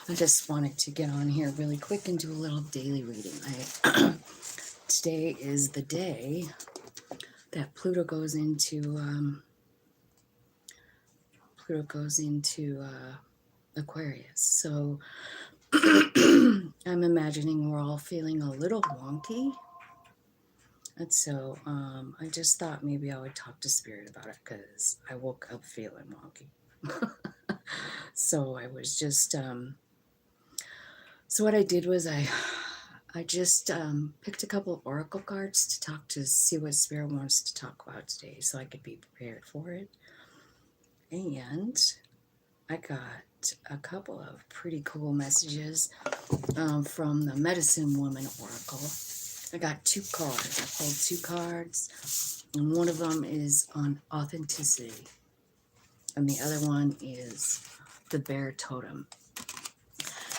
I just wanted to get on here really quick and do a little daily reading. Today is the day that Pluto goes into Aquarius. So I'm imagining we're all feeling a little wonky. And so I just thought maybe I would talk to Spirit about it because I woke up feeling wonky. So I was just, so what I did was I just picked a couple of oracle cards to see what Spirit wants to talk about today so I could be prepared for it. And I got a couple of pretty cool messages from the Medicine Woman Oracle. I got 2 cards. I pulled 2 cards, and one of them is on authenticity, and the other one is the Bear Totem.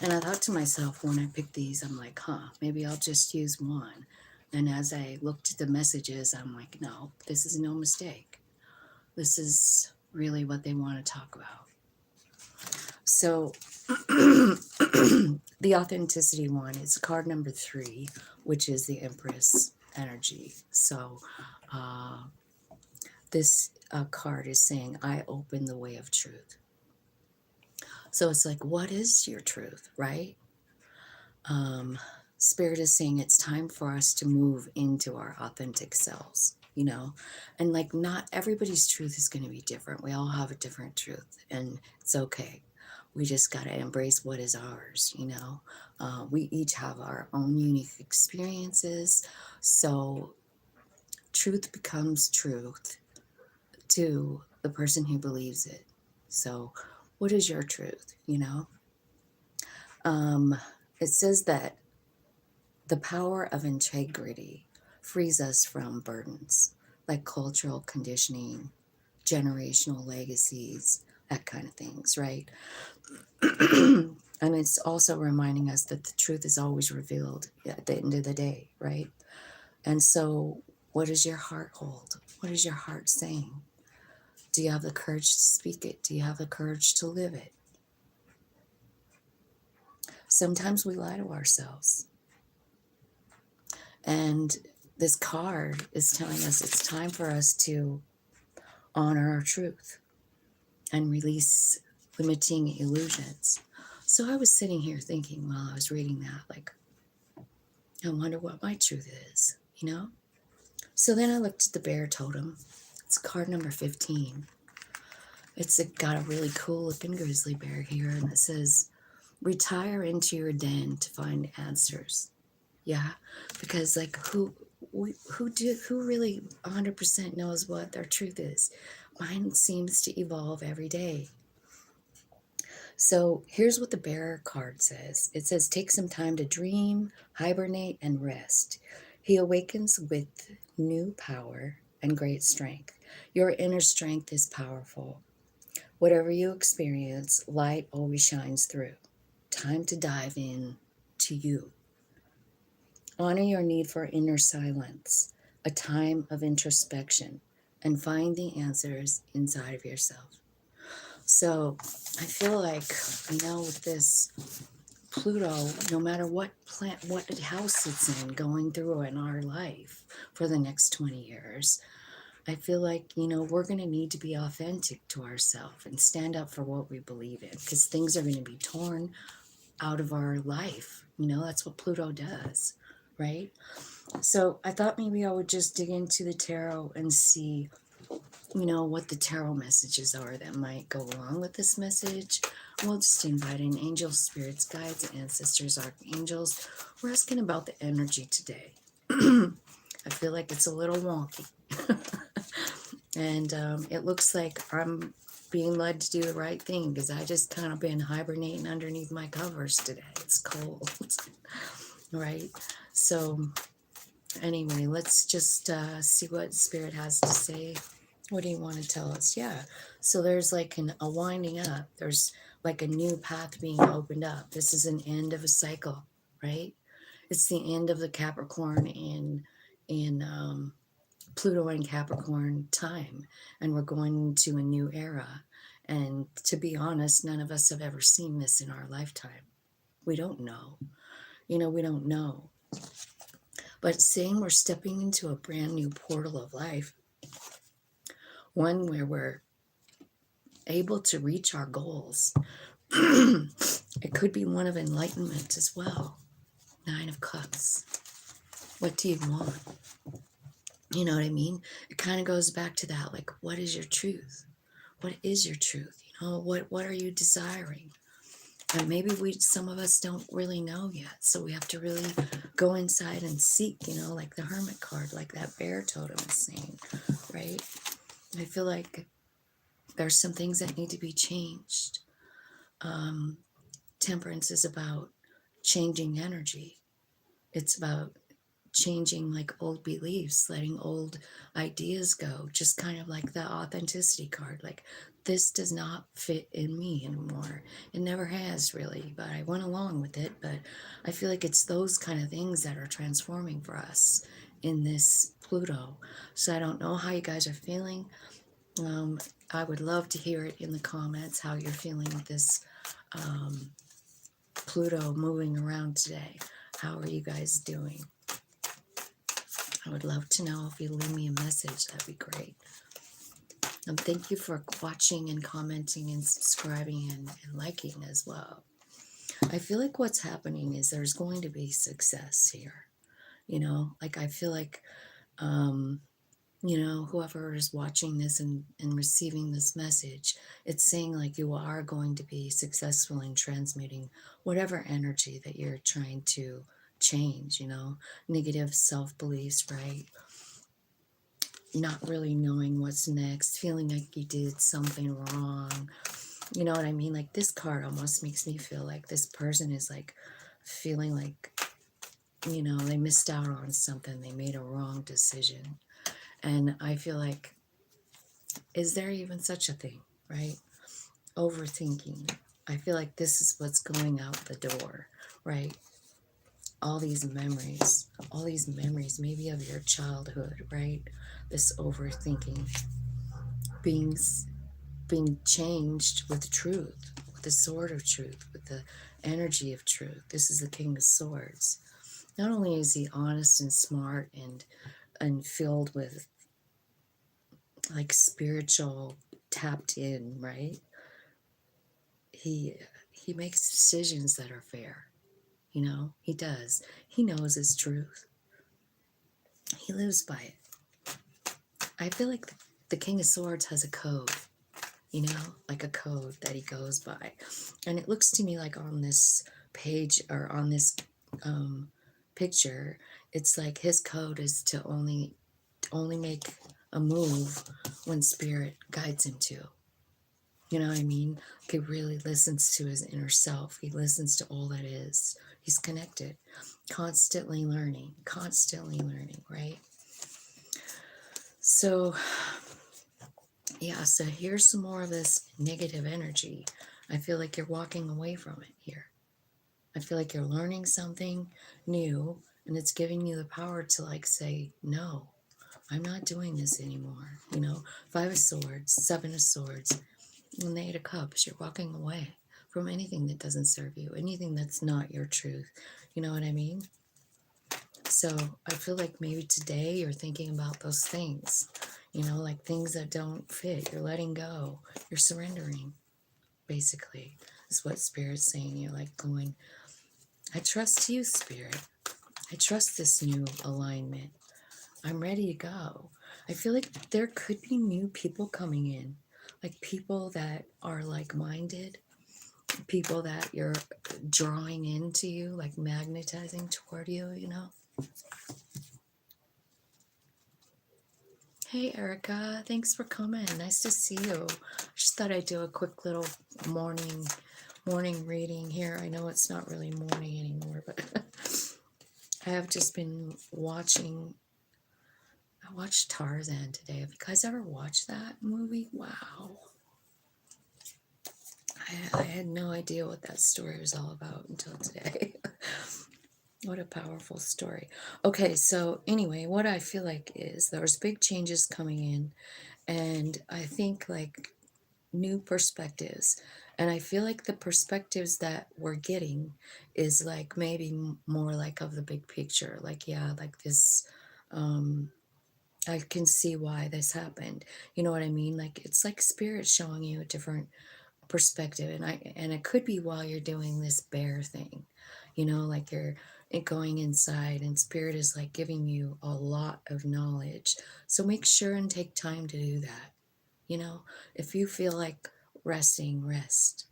And I thought to myself when I picked these, I'm like, maybe I'll just use one. And as I looked at the messages, I'm like, no, this is no mistake. This is really what they want to talk about. So the authenticity one is card number 3, which is the Empress energy. So this card is saying, I open the way of truth. So it's like, what is your truth, right? Spirit is saying it's time for us to move into our authentic selves, you know, and like not everybody's truth is going to be different. We all have a different truth, and it's okay. We just got to embrace what is ours, you know. We each have our own unique experiences. So truth becomes truth to the person who believes it. So what is your truth, you know? It says that the power of integrity frees us from burdens like cultural conditioning, generational legacies, that kind of things, right? And it's also reminding us that the truth is always revealed at the end of the day, right? And so what does your heart hold? What is your heart saying? Do you have the courage to speak it? Do you have the courage to live it? Sometimes we lie to ourselves. And this card is telling us it's time for us to honor our truth and release limiting illusions. So I was sitting here thinking while I was reading that, like, I wonder what my truth is, you know? So then I looked at the Bear Totem. It's card number 15. It's got a really cool looking grizzly bear here, and it says, retire into your den to find answers. Yeah, because like who really 100% knows what their truth is? Mine seems to evolve every day. So here's what the Bear card says. It says, take some time to dream, hibernate, and rest. He awakens with new power and great strength. Your inner strength is powerful. Whatever you experience, light always shines through. Time to dive in to you. Honor your need for inner silence, a time of introspection, and find the answers inside of yourself. So I feel like, you know, with this Pluto, no matter what house it's in, going through in our life for the next 20 years, I feel like, you know, we're going to need to be authentic to ourselves and stand up for what we believe in, because things are going to be torn out of our life. You know, that's what Pluto does, right? So I thought maybe I would just dig into the tarot and see, you know, what the tarot messages are that might go along with this message. We'll just invite in angels, spirits, guides, ancestors, archangels. We're asking about the energy today. I feel like it's a little wonky. And it looks like I'm being led to do the right thing, because I just kind of been hibernating underneath my covers today. It's cold. Right? So anyway, let's just see what Spirit has to say. What do you want to tell us? Yeah. So there's like a winding up. There's like a new path being opened up. This is an end of a cycle, right? It's the end of the Capricorn in Pluto and Capricorn time, and we're going into a new era. And to be honest, none of us have ever seen this in our lifetime. We don't know. We don't know. But saying we're stepping into a brand new portal of life, one where we're able to reach our goals. It could be one of enlightenment as well. 9 of Cups. What do you want? You know what I mean? It kind of goes back to that, like, what is your truth? What is your truth? What are you desiring? And maybe some of us don't really know yet. So we have to really go inside and seek, like the Hermit card, like that bear totem is saying, right? I feel like there's some things that need to be changed. Temperance is about changing energy. It's about changing like old beliefs, letting old ideas go, just kind of like the authenticity card. Like, this does not fit in me anymore. It never has really, but I went along with it. But I feel like it's those kind of things that are transforming for us in this Pluto. So I don't know how you guys are feeling. I would love to hear it in the comments how you're feeling with this Pluto moving around today. How are you guys doing? I would love to know. If you leave me a message, that'd be great. And thank you for watching and commenting and subscribing and liking as well. I feel like what's happening is there's going to be success here. Like I feel like, whoever is watching this and receiving this message, it's saying like you are going to be successful in transmuting whatever energy that you're trying to change, negative self-beliefs, right? Not really knowing what's next, feeling like you did something wrong. You know what I mean? Like this card almost makes me feel like this person is like feeling like, they missed out on something. They made a wrong decision. And I feel like, is there even such a thing, right? Overthinking. I feel like this is what's going out the door, right? All these memories maybe of your childhood, right? This overthinking being changed with truth, with the sword of truth, with the energy of truth. This is the King of Swords. Not only is he honest and smart and filled with like spiritual tapped in, right? He makes decisions that are fair. He does. He knows his truth. He lives by it. I feel like the King of Swords has a code, like a code that he goes by. And it looks to me like on this page or on this picture, it's like his code is to only make a move when spirit guides him to. You know what I mean? He really listens to his inner self. He listens to all that is. He's connected, constantly learning, right? So, yeah, so here's some more of this negative energy. I feel like you're walking away from it here. I feel like you're learning something new, and it's giving you the power to like say, no, I'm not doing this anymore. 5 of Swords, 7 of Swords, and the 8 of Cups. You're walking away from anything that doesn't serve you, anything that's not your truth. You know what I mean? So I feel like maybe today you're thinking about those things, like things that don't fit. You're letting go. You're surrendering, basically, is what Spirit's saying. You're like going, I trust you, Spirit. I trust this new alignment. I'm ready to go. I feel like there could be new people coming in, like people that are like-minded, people that you're drawing into you, like magnetizing toward you, Hey, Erica, thanks for coming. Nice to see you. Just thought I'd do a quick little morning reading here. I know it's not really morning anymore, but I have just been watching. I watched Tarzan today. Have you guys ever watched that movie? Wow. I had no idea what that story was all about until today. What a powerful story. Okay, so anyway, what I feel like is there's big changes coming in, and I think like new perspectives. And I feel like the perspectives that we're getting is like maybe more like of the big picture. Like, yeah, like this, um, I can see why this happened. You know what I mean? Like it's like spirit showing you a different perspective. And it could be while you're doing this bear thing, like you're going inside and spirit is like giving you a lot of knowledge. So make sure and take time to do that. You know, if you feel like resting, rest.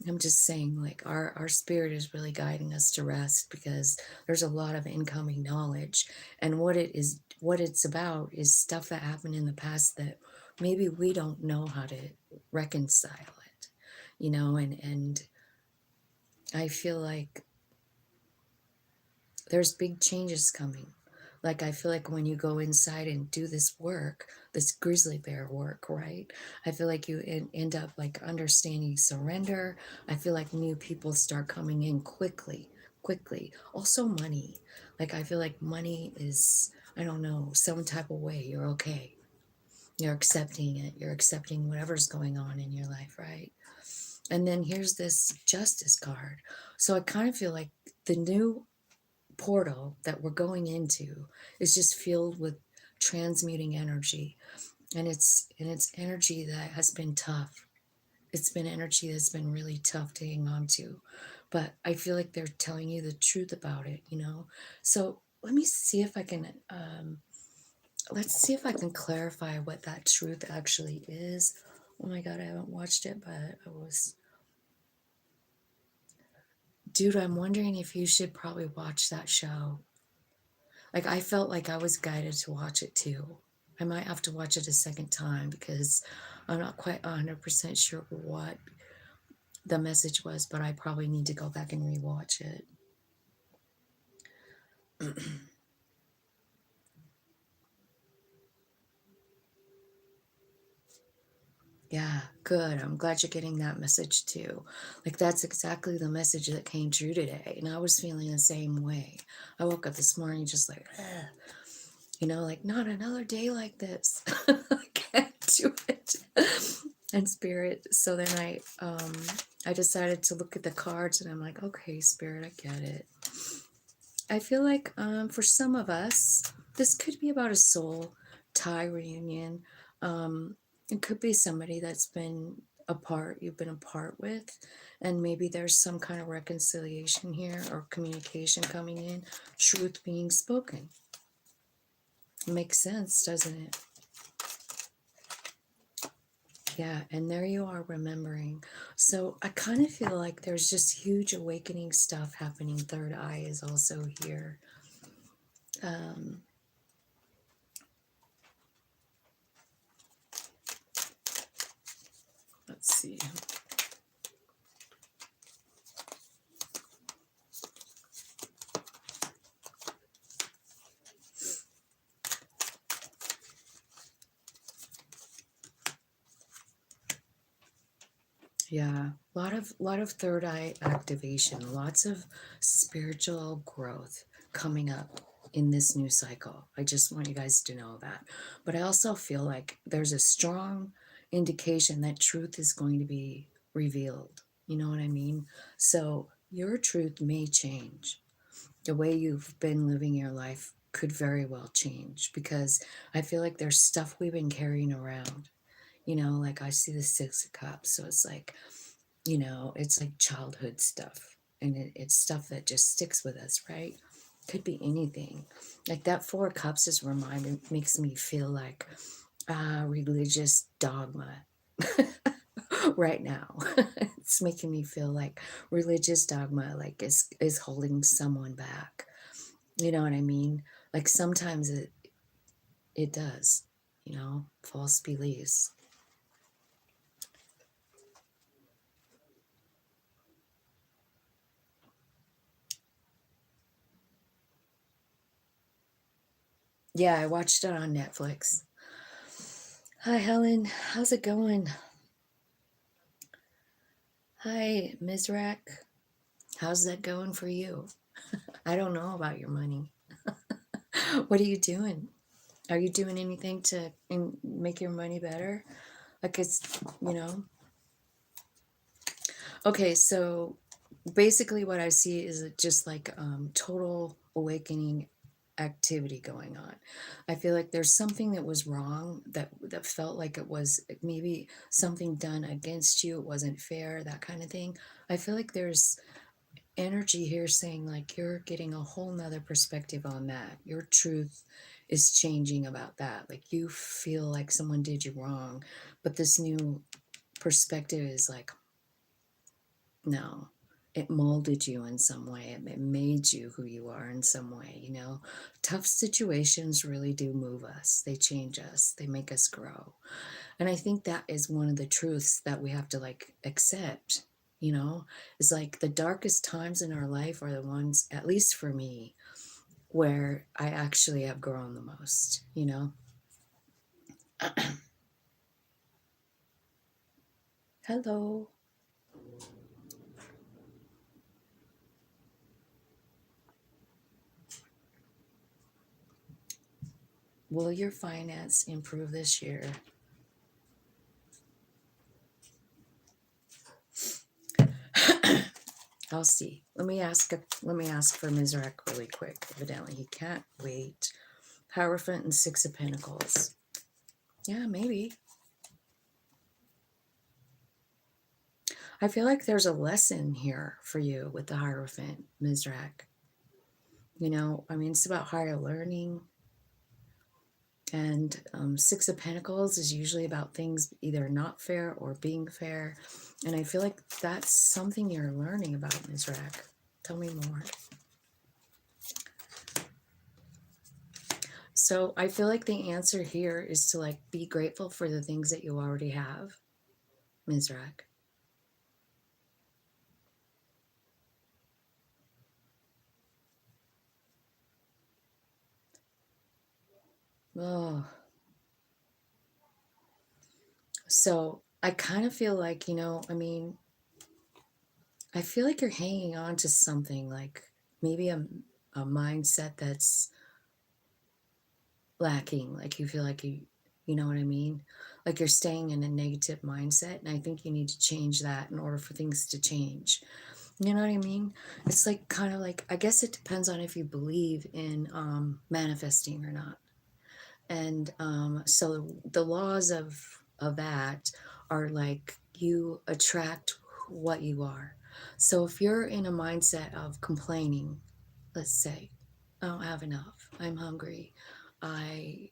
I'm just saying, like, our spirit is really guiding us to rest because there's a lot of incoming knowledge. And what it's about is stuff that happened in the past that maybe we don't know how to reconcile it, and I feel like there's big changes coming. Like, I feel like when you go inside and do this work, this grizzly bear work, right? I feel like you end up like understanding surrender. I feel like new people start coming in quickly, quickly. Also, money. Like, I feel like money is, I don't know, some type of way you're okay. You're accepting it. You're accepting whatever's going on in your life, right? And then here's this justice card. So I kind of feel like the new portal that we're going into is just filled with transmuting energy, and it's energy that has been tough. It's been energy that's been really tough to hang on to, but I feel like they're telling you the truth about it. So let me see if I can let's see if I can clarify what that truth actually is. Oh my god, I haven't watched it, but I was, dude, I'm wondering if you should probably watch that show. Like, I felt like I was guided to watch it too. I might have to watch it a second time because I'm not quite 100% sure what the message was, but I probably need to go back and rewatch it. Yeah, good. I'm glad you're getting that message too. Like, that's exactly the message that came true today. And I was feeling the same way. I woke up this morning just like, "Ugh," like, not another day like this. I can't do it. And spirit. So then I decided to look at the cards and I'm like, okay, spirit, I get it. I feel like for some of us, this could be about a soul tie reunion. It could be somebody that's been apart, you've been apart with, and maybe there's some kind of reconciliation here or communication coming in, truth being spoken. Makes sense, doesn't it? Yeah, and there you are remembering. So I kind of feel like there's just huge awakening stuff happening. Third eye is also here. Um, let's see. Yeah, lot of third eye activation, lots of spiritual growth coming up in this new cycle. I just want you guys to know that. But I also feel like there's a strong indication that truth is going to be revealed. You know what I mean? So your truth may change. The way you've been living your life could very well change because I feel like there's stuff we've been carrying around. Like I see the Six of Cups. So it's like childhood stuff. And it's stuff that just sticks with us, right? Could be anything. Like that Four of Cups is reminding, makes me feel like religious dogma right now. It's making me feel like religious dogma like is holding someone back. You know what I mean? Like sometimes it does, false beliefs. Yeah, I watched it on Netflix. Hi, Helen. How's it going? Hi, Ms. Rack. How's that going for you? I don't know about your money. What are you doing? Are you doing anything to make your money better? Like it's, you know, Okay, so basically what I see is just like total awakening activity going on. I feel like there's something that was wrong, that felt like it was maybe something done against you, it wasn't fair, that kind of thing. I feel like there's energy here saying like you're getting a whole nother perspective on that. Your truth is changing about that. Like you feel like someone did you wrong, but this new perspective is like, no, it molded you in some way. It made you who you are in some way, you know. Tough situations really do move us. They change us. They make us grow. And I think that is one of the truths that we have to like accept, you know, is like the darkest times in our life are the ones, at least for me, where I actually have grown the most, you know. Hello. Will your finance improve this year? I'll see. Let me ask for Mizrak really quick. Evidently he can't wait. Hierophant and Six of Pentacles. Yeah, maybe. I feel like there's a lesson here for you with the Hierophant, Mizrak. You know, I mean, it's about higher learning. And Six of Pentacles is usually about things either not fair or being fair. And I feel like that's something you're learning about, Mizrak. Tell me more. So I feel like the answer here is to like be grateful for the things that you already have, Mizrak. Oh, so I kind of feel like, you know, I mean, I feel like you're hanging on to something like maybe a mindset that's lacking. Like you feel like you know what I mean? Like you're staying in a negative mindset. And I think you need to change that in order for things to change. You know what I mean? It's like kind of like, I guess it depends on if you believe in manifesting or not. And so the laws of that are like you attract what you are. So if you're in a mindset of complaining, let's say, I don't have enough, I'm hungry, I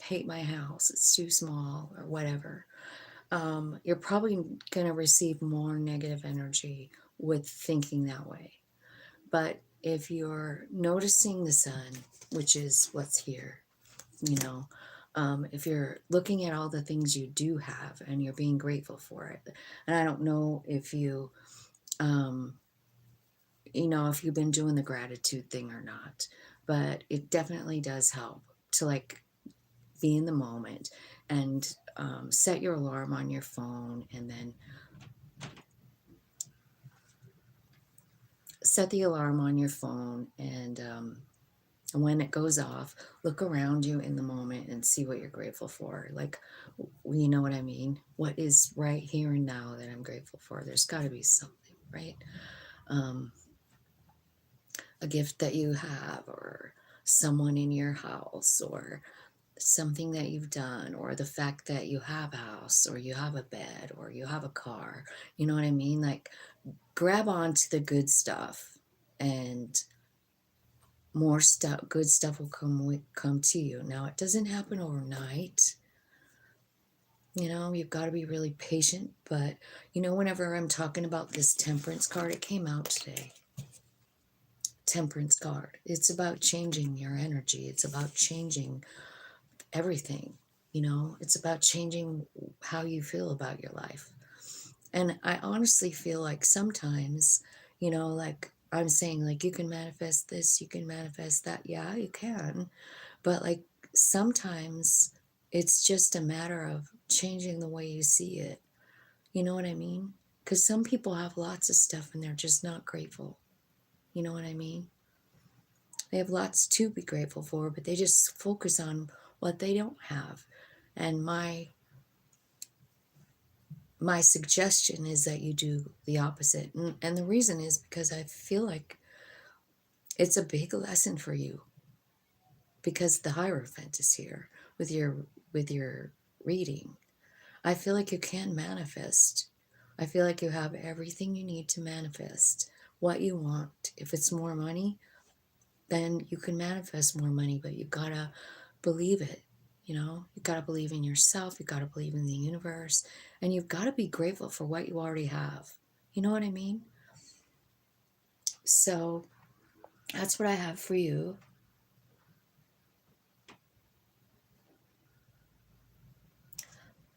hate my house, it's too small, or whatever, you're probably going to receive more negative energy with thinking that way. But if you're noticing the sun, which is what's here, you know, if you're looking at all the things you do have and you're being grateful for it, and I don't know if um, you know, if you've been doing the gratitude thing or not, but it definitely does help to like be in the moment and set your alarm on your phone and then set the alarm on your phone and when it goes off, look around you in the moment and see what you're grateful for. Like, you know what I mean? What is right here and now that I'm grateful for? There's got to be something, right? Um, a gift that you have, or someone in your house, or something that you've done, or the fact that you have a house, or you have a bed, or you have a car. You know what I mean? Like, grab onto the good stuff and more stuff, good stuff will come to you. Now it doesn't happen overnight. You know, you've got to be really patient, but you know, whenever I'm talking about this temperance card, it came out today. Temperance card. It's about changing your energy. It's about changing everything. You know, it's about changing how you feel about your life. And I honestly feel like sometimes, you know, like I'm saying, like you can manifest this, you can manifest that. Yeah, you can. But like sometimes it's just a matter of changing the way you see it. You know what I mean? Because some people have lots of stuff and they're just not grateful. You know what I mean? They have lots to be grateful for, but they just focus on what they don't have. And my suggestion is that you do the opposite. And the reason is because I feel like it's a big lesson for you, because the Hierophant is here with your reading. I feel like you can manifest. I feel like you have everything you need to manifest what you want. If it's more money, then you can manifest more money, but you gotta believe it. You gotta believe in yourself, you gotta believe in the universe, and you've gotta be grateful for what you already have. You know what I mean? So that's what I have for you.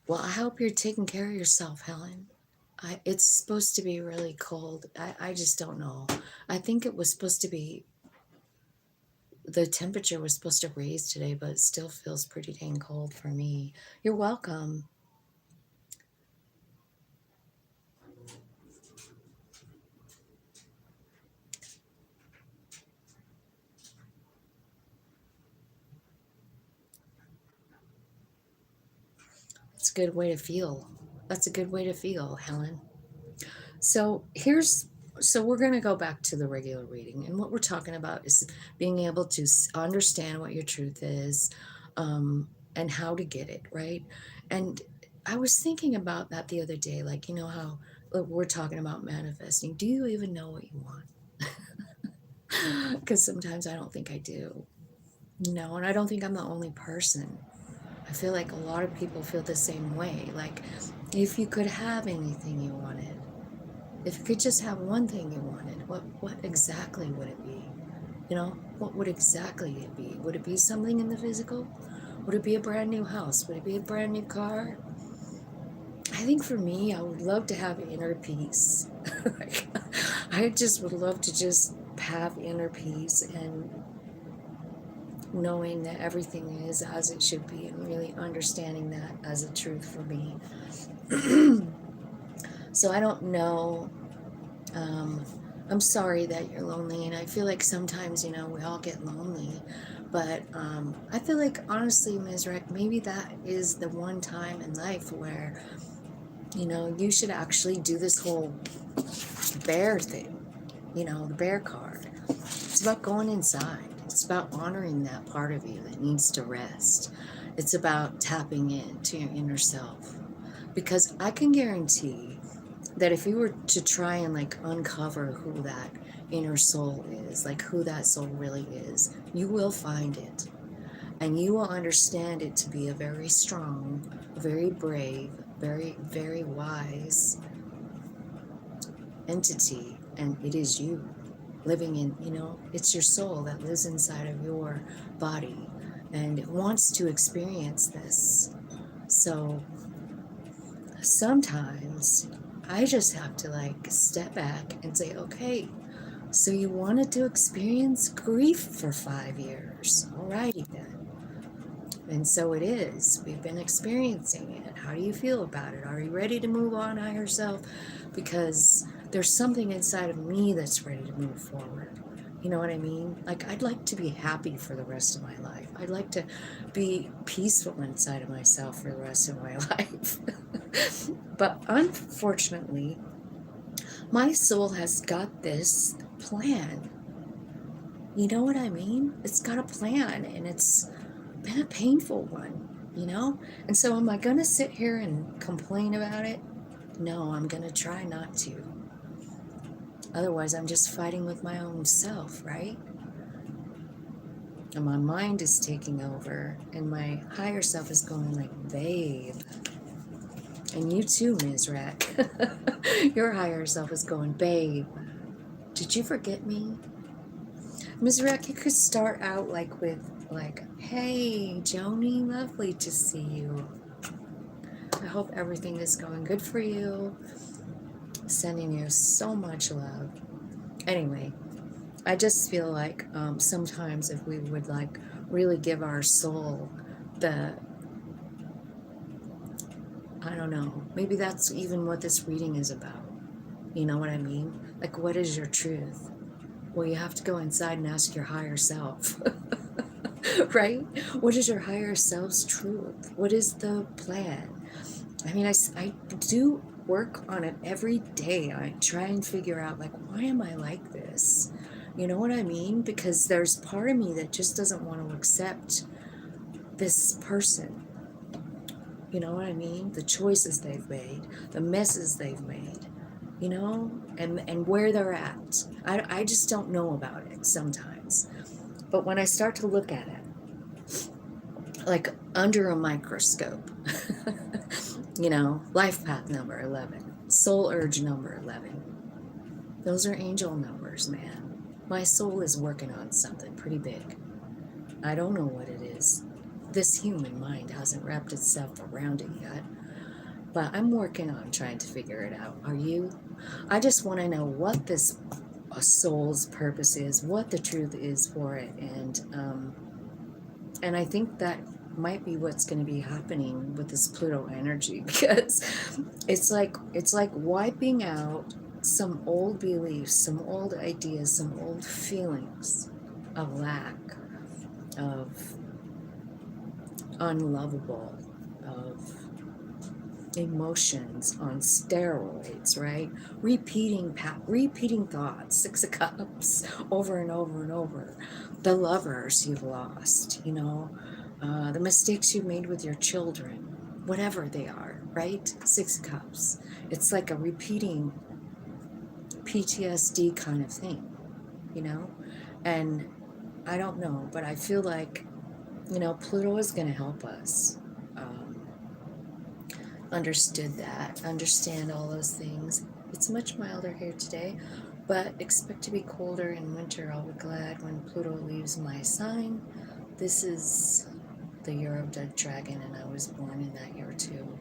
Well, I hope you're taking care of yourself, Helen. It's supposed to be really cold. I just don't know. I think it was supposed to be, the temperature was supposed to raise today, but it still feels pretty dang cold for me. You're welcome. It's a good way to feel. That's a good way to feel, Helen. So we're going to go back to the regular reading, and what we're talking about is being able to understand what your truth is, and how to get it right. And I was thinking about that the other day, like, how we're talking about manifesting. Do you even know what you want? Because sometimes I don't think I do. No, and I don't think I'm the only person. I feel like a lot of people feel the same way. Like, if you could have anything you wanted, if you could just have one thing you wanted, what exactly would it be? What would exactly it be? Would it be something in the physical? Would it be a brand new house? Would it be a brand new car? I think for me, I would love to have inner peace. Like, I just would love to just have inner peace and knowing that everything is as it should be, and really understanding that as a truth for me. So I don't know. I'm sorry that you're lonely, and I feel like sometimes, we all get lonely. But I feel like, honestly, Ms. Rick, maybe that is the one time in life where, you should actually do this whole bear thing, the bear card. It's about going inside. It's about honoring that part of you that needs to rest. It's about tapping into your inner self. Because I can guarantee that if you were to try and like uncover who that inner soul is, like who that soul really is, you will find it. And you will understand it to be a very strong, very brave, very, very wise entity. And it is you living in, it's your soul that lives inside of your body and it wants to experience this. So sometimes I just have to like step back and say, okay, so you wanted to experience grief for 5 years. Alrighty then. And so it is. We've been experiencing it. How do you feel about it? Are you ready to move on, higher self? Because there's something inside of me that's ready to move forward. You know what I mean? Like, I'd like to be happy for the rest of my life. I'd like to be peaceful inside of myself for the rest of my life. But unfortunately, my soul has got this plan. You know what I mean? It's got a plan, and it's been a painful one. And so am I going to sit here and complain about it? No, I'm going to try not to. Otherwise, I'm just fighting with my own self, right? And my mind is taking over, and my higher self is going like, babe. And you too, Ms. Rack. Your higher self is going, babe, did you forget me? Ms. Rack, you could start out like, hey, Joni, lovely to see you. I hope everything is going good for you. Sending you so much love. Anyway, I just feel like sometimes if we would like really give our soul I don't know, maybe that's even what this reading is about. You know what I mean? Like, what is your truth? Well, you have to go inside and ask your higher self. Right? What is your higher self's truth? What is the plan? I mean, I do work on it every day. I try and figure out, like, why am I like this? You know what I mean? Because there's part of me that just doesn't want to accept this person. You know what I mean? The choices they've made, the messes they've made, you know, and where they're at. I just don't know about it sometimes. But when I start to look at it, like under a microscope, you know, life path number 11, soul urge number 11, those are angel numbers, man. My soul is working on something pretty big. I don't know what it is. This human mind hasn't wrapped itself around it yet. But I'm working on trying to figure it out. Are you? I just want to know what this soul's purpose is, what the truth is for it, and I think that might be what's going to be happening with this Pluto energy, because it's like wiping out some old beliefs, some old ideas, some old feelings of lack, of unlovable, of emotions on steroids, right? Repeating thoughts, 6 of Cups, over and over and over. The lovers you've lost, you know, the mistakes you made with your children, whatever they are, right? 6 of Cups. It's like a repeating PTSD kind of thing, you know? And I don't know, but I feel like, you know, Pluto is going to help us. Understand all those things. It's much milder here today, but expect to be colder in winter. I'll be glad when Pluto leaves my sign. This is the year of the dragon, and I was born in that year too.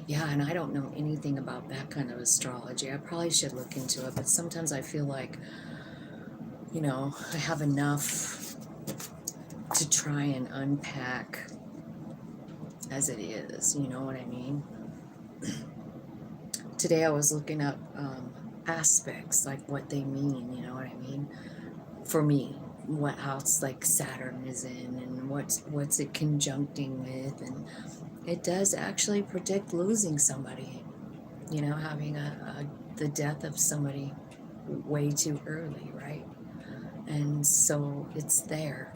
Yeah, and I don't know anything about that kind of astrology. I probably should look into it, but sometimes I feel like, you know, I have enough to try and unpack as it is, you know what I mean? Today I was looking up aspects, like what they mean, you know what I mean? For me, what house like Saturn is in, and what's it conjuncting with, and it does actually predict losing somebody, you know, having the death of somebody way too early, right? And so it's there.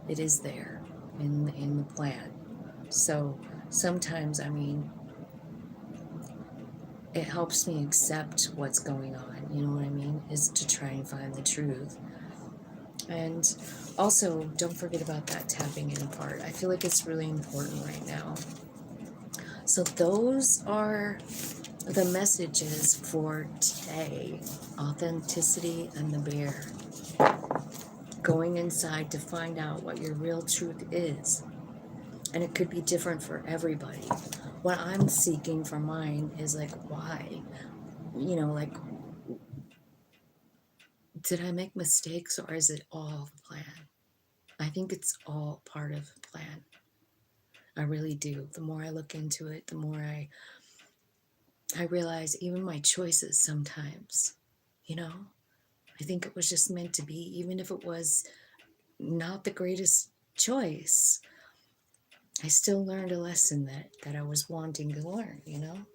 It is there in the plan. So sometimes, I mean, it helps me accept what's going on, you know what I mean, is to try and find the truth. And also, don't forget about that tapping in part. I feel like it's really important right now. So those are the messages for today. Authenticity and the bear. Going inside to find out what your real truth is. And it could be different for everybody. What I'm seeking for mine is like, why? You know, like, did I make mistakes, or is it all the plan? I think it's all part of the plan. I really do. The more I look into it, the more I realize even my choices sometimes, you know, I think it was just meant to be, even if it was not the greatest choice. I still learned a lesson that I was wanting to learn, you know?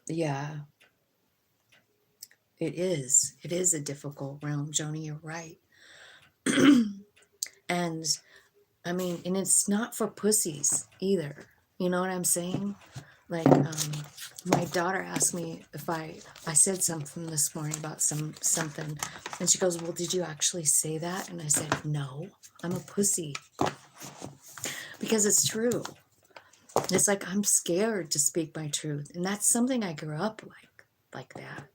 Yeah, it is. It is a difficult realm, Joni, you're right. And I mean, and it's not for pussies either. You know what I'm saying? Like, my daughter asked me if I said something this morning about something, and she goes, "Well, did you actually say that?" And I said, "No, I'm a pussy," because it's true. It's like I'm scared to speak my truth, and that's something I grew up like that.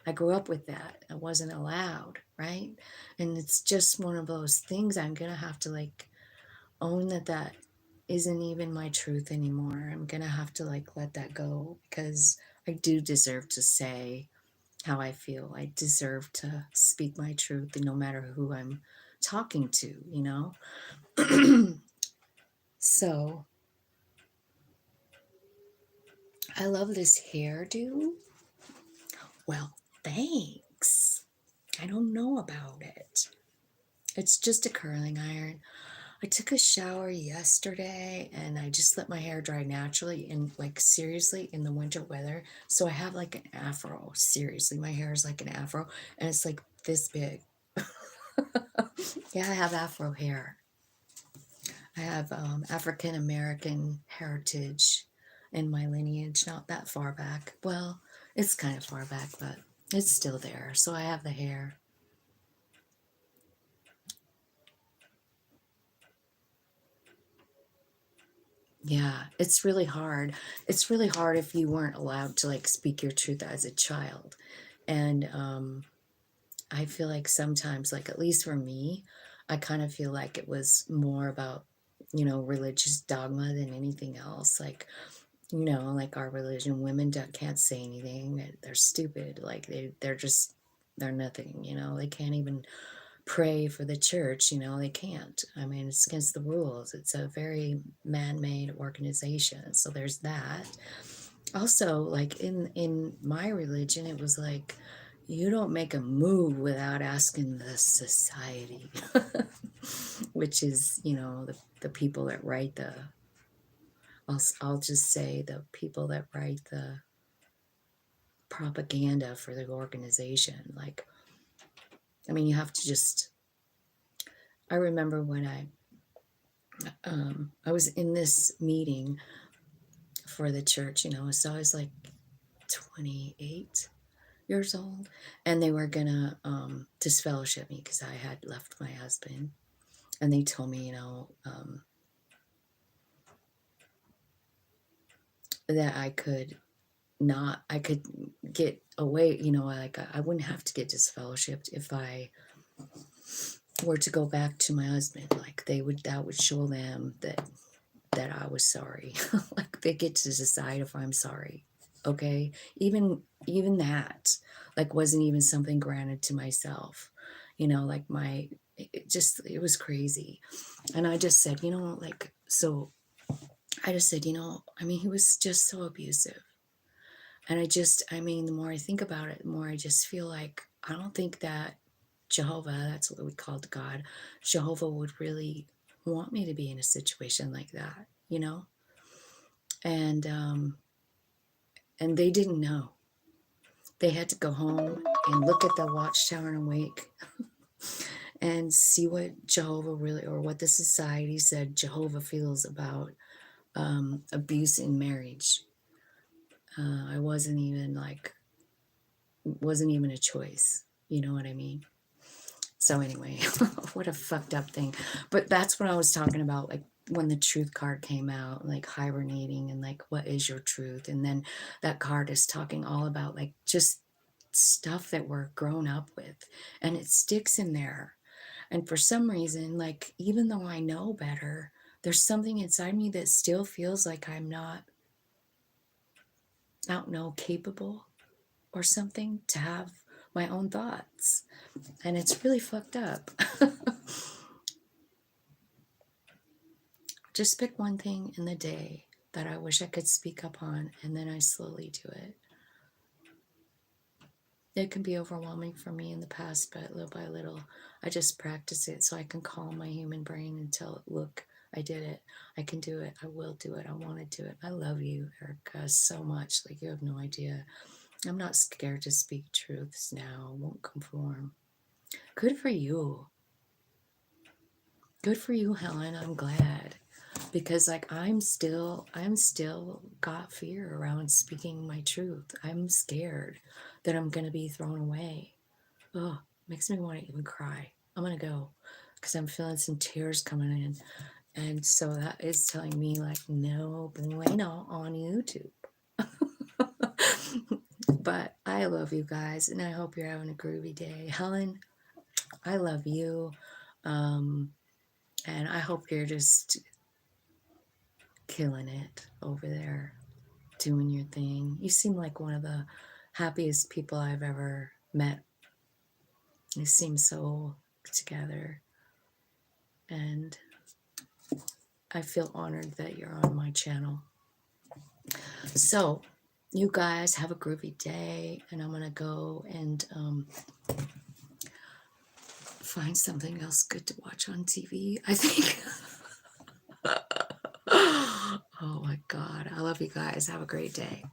I grew up with that. I wasn't allowed, right? And it's just one of those things I'm gonna have to like own that isn't even my truth anymore. I'm gonna have to like let that go, because I do deserve to say how I feel. I deserve to speak my truth, and no matter who I'm talking to, you know? So I love this hairdo. Well, thanks. I don't know about it. It's just a curling iron. I took a shower yesterday and I just let my hair dry naturally and like seriously in the winter weather. So I have like an afro. Seriously, my hair is like an afro and it's like this big. Yeah, I have afro hair. I have African American heritage in my lineage, not that far back. Well, it's kind of far back, but it's still there. So I have the hair. Yeah, it's really hard. It's really hard if you weren't allowed to like speak your truth as a child. And I feel like sometimes, like at least for me, I kind of feel like it was more about, religious dogma than anything else. Like, like our religion, women can't say anything. They're stupid. Like they're nothing, they can't even pray for the church, they can't. I mean, it's against the rules. It's a very man-made organization. So there's that. Also, like in my religion, it was like you don't make a move without asking the society, which is, the people that write I'll just say the people that write the propaganda for the organization. Like, I mean, you have to just, I remember when I was in this meeting for the church, so I was like 28 years old, and they were gonna disfellowship me because I had left my husband, and they told me, that I could get away, like I wouldn't have to get disfellowshipped if I were to go back to my husband. Like that would show them that I was sorry. Like they get to decide if I'm sorry. Okay. Even that like wasn't even something granted to myself. Like it was crazy. And I just said, like, so I just said, I mean, he was just so abusive. And I mean, the more I think about it, the more I just feel like I don't think that Jehovah, that's what we called God, Jehovah would really want me to be in a situation like that, And and they didn't know. They had to go home and look at the watchtower and wake and see what Jehovah really, or what the society said Jehovah feels about abuse in marriage. I wasn't even a choice. You know what I mean? So anyway, what a fucked up thing. But that's what I was talking about, like when the truth card came out, like hibernating and like, what is your truth? And then that card is talking all about like just stuff that we're grown up with, and it sticks in there. And for some reason, like, even though I know better, there's something inside me that still feels like I'm not, I don't know, capable or something to have my own thoughts. And it's really fucked up. Just pick one thing in the day that I wish I could speak up on, and then I slowly do it. It can be overwhelming for me in the past, but little by little, I just practice it so I can calm my human brain and tell it, look, I did it. I can do it. I will do it. I want to do it. I love you, Erica, so much. Like, you have no idea. I'm not scared to speak truths now. I won't conform. Good for you. Good for you, Helen. I'm glad. Because like I'm still got fear around speaking my truth. I'm scared that I'm gonna be thrown away. Oh, makes me want to even cry. I'm gonna go because I'm feeling some tears coming in. And so that is telling me like no bueno on YouTube. But I love you guys, and I hope you're having a groovy day. Helen, I love you. And I hope you're just killing it over there, doing your thing. You seem like one of the happiest people I've ever met. You seem so together, and I feel honored that you're on my channel. So, you guys have a groovy day, and I'm gonna go and find something else good to watch on TV, I think. Oh my God. I love you guys. Have a great day.